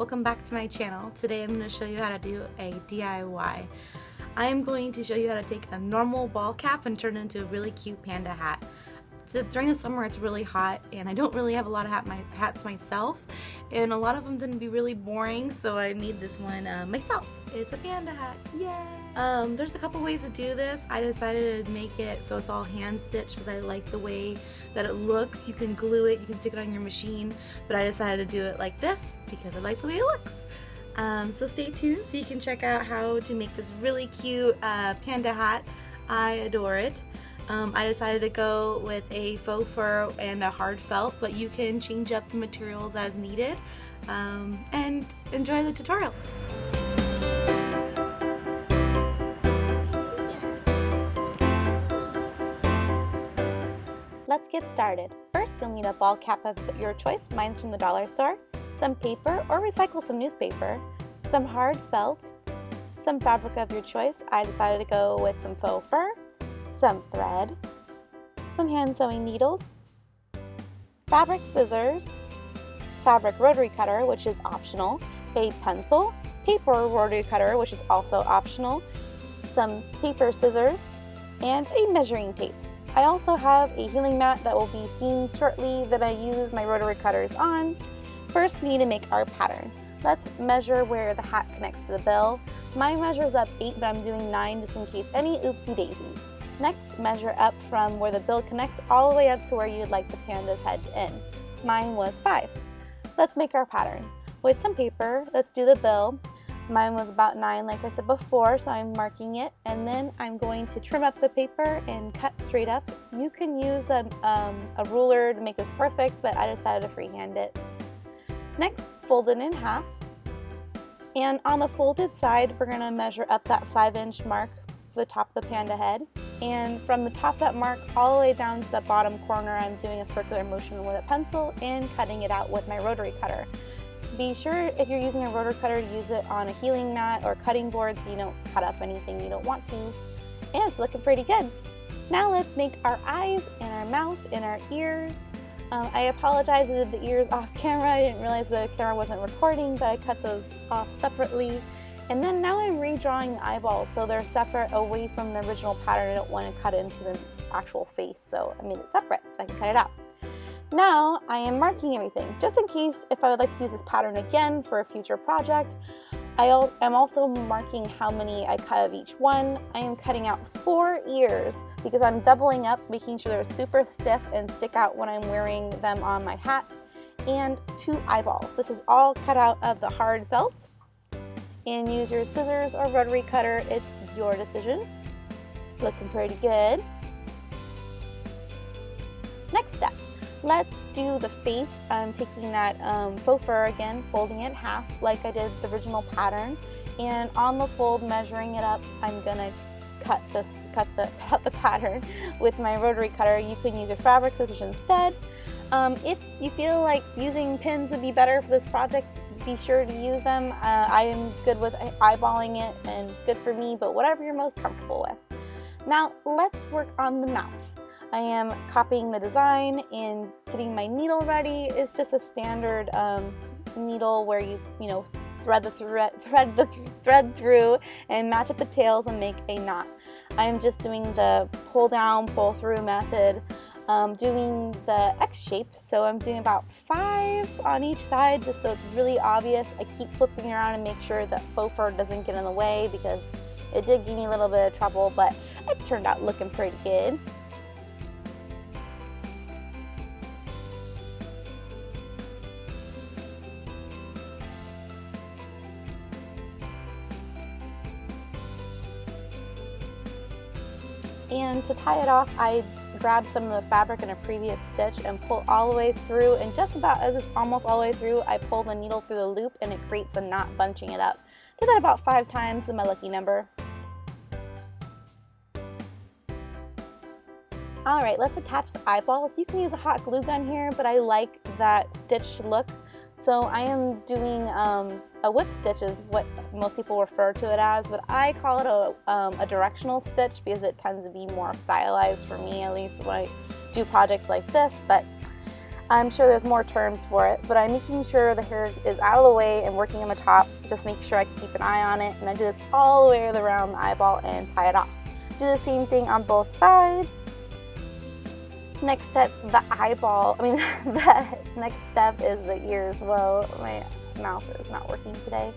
Welcome back to my channel. Today I'm going to show you how to do a DIY. I am going to show you how to take a normal ball cap and turn it into a really cute panda hat. So during the summer it's really hot and I don't really have a lot of hats myself, and a lot of them tend to be really boring, so I made this one myself. It's a panda hat. Yay! There's a couple ways to do this. I decided to make it so it's all hand stitched because I like the way that it looks. You can glue it, you can stick it on your machine, but I decided to do it like this because I like the way it looks. So stay tuned so you can check out how to make this really cute panda hat. I adore it. I decided to go with a faux fur and a hard felt, but you can change up the materials as needed, and enjoy the tutorial. Let's get started. First, you'll need a ball cap of your choice. Mine's from the dollar store. Some paper, or recycle some newspaper. Some hard felt. Some fabric of your choice. I decided to go with some faux fur. Some thread. Some hand sewing needles. Fabric scissors. Fabric rotary cutter, which is optional. A pencil. Paper rotary cutter, which is also optional. Some paper scissors. And a measuring tape. I also have a healing mat that will be seen shortly that I use my rotary cutters on. First, we need to make our pattern. Let's measure where the hat connects to the bill. Mine measures up 8, but I'm doing 9 just in case any oopsie daisies. Next, measure up from where the bill connects all the way up to where you'd like the panda's head to end. Mine was 5. Let's make our pattern. With some paper, let's do the bill. Mine was about 9, like I said before, so I'm marking it, and then I'm going to trim up the paper and cut straight up. You can use a ruler to make this perfect, but I decided to freehand it. Next, fold it in half, and on the folded side, we're going to measure up that 5-inch mark for the top of the panda head, and from the top of that mark all the way down to the bottom corner, I'm doing a circular motion with a pencil and cutting it out with my rotary cutter. Be sure if you're using a rotary cutter to use it on a healing mat or cutting board so you don't cut up anything you don't want to. And it's looking pretty good. Now let's make our eyes and our mouth and our ears. I apologize, I did the ears off camera. I didn't realize the camera wasn't recording, but I cut those off separately. And then now I'm redrawing the eyeballs so they're separate away from the original pattern. I don't want to cut into the actual face, so I made it separate so I can cut it out. Now I am marking everything, just in case if I would like to use this pattern again for a future project. I'm also marking how many I cut of each one. I am cutting out 4 ears because I'm doubling up, making sure they're super stiff and stick out when I'm wearing them on my hat, and 2 eyeballs. This is all cut out of the hard felt. And use your scissors or rotary cutter, it's your decision. Looking pretty good. Next step. Let's do the face. I'm taking that faux fur again, folding it in half like I did the original pattern, and on the fold, measuring it up, I'm gonna cut out the pattern with my rotary cutter. You can use your fabric scissors instead. If you feel like using pins would be better for this project, be sure to use them. I am good with eyeballing it and it's good for me, but whatever you're most comfortable with. Now let's work on the mouth. I am copying the design and getting my needle ready. It's just a standard needle where you thread the thread through and match up the tails and make a knot. I am just doing the pull down, pull through method, doing the X shape. So I'm doing about 5 on each side just so it's really obvious. I keep flipping around and make sure that faux fur doesn't get in the way because it did give me a little bit of trouble, but it turned out looking pretty good. And to tie it off, I grabbed some of the fabric in a previous stitch and pull all the way through, and just about as it's almost all the way through, I pull the needle through the loop and it creates a knot, bunching it up. Did that about 5 times, is my lucky number. Alright, let's attach the eyeballs. You can use a hot glue gun here, but I like that stitch look. So I am doing a whip stitch is what most people refer to it as, but I call it a directional stitch because it tends to be more stylized for me, at least when I do projects like this. But I'm sure there's more terms for it, but I'm making sure the hair is out of the way and working on the top, just make sure I can keep an eye on it, and I do this all the way around the eyeball and tie it off. Do the same thing on both sides. Next step, the next step is the ears. Whoa, my mouth is not working today.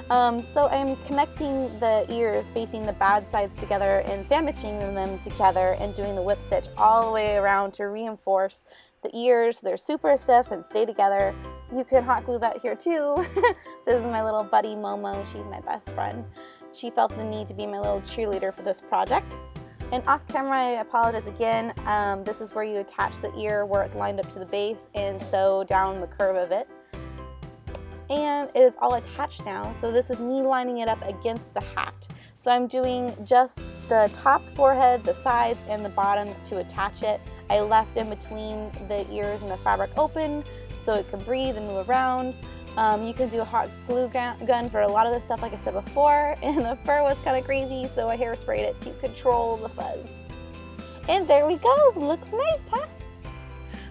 So I'm connecting the ears facing the bad sides together and sandwiching them together and doing the whip stitch all the way around to reinforce the ears. They're super stiff and stay together. You can hot glue that here too. This is my little buddy Momo. She's my best friend. She felt the need to be my little cheerleader for this project. And off camera, I apologize again. This is where you attach the ear where it's lined up to the base and sew down the curve of it. And it is all attached now, so this is me lining it up against the hat. So I'm doing just the top forehead, the sides, and the bottom to attach it. I left in between the ears and the fabric open so it can breathe and move around. You can do a hot glue gun for a lot of this stuff, like I said before, and the fur was kind of crazy, so I hairsprayed it to control the fuzz. And there we go, looks nice, huh?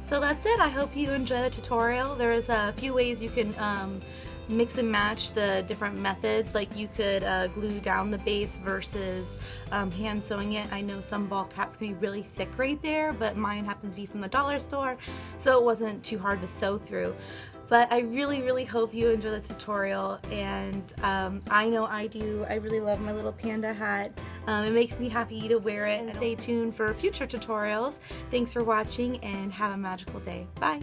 So that's it. I hope you enjoy the tutorial. There's a few ways you can mix and match the different methods. Like you could glue down the base versus hand sewing it. I know some ball caps can be really thick right there, but mine happens to be from the dollar store, so it wasn't too hard to sew through. But I really hope you enjoy this tutorial, and I know I do. I really love my little panda hat. It makes me happy to wear it. And stay tuned for future tutorials. Thanks for watching and have a magical day. Bye!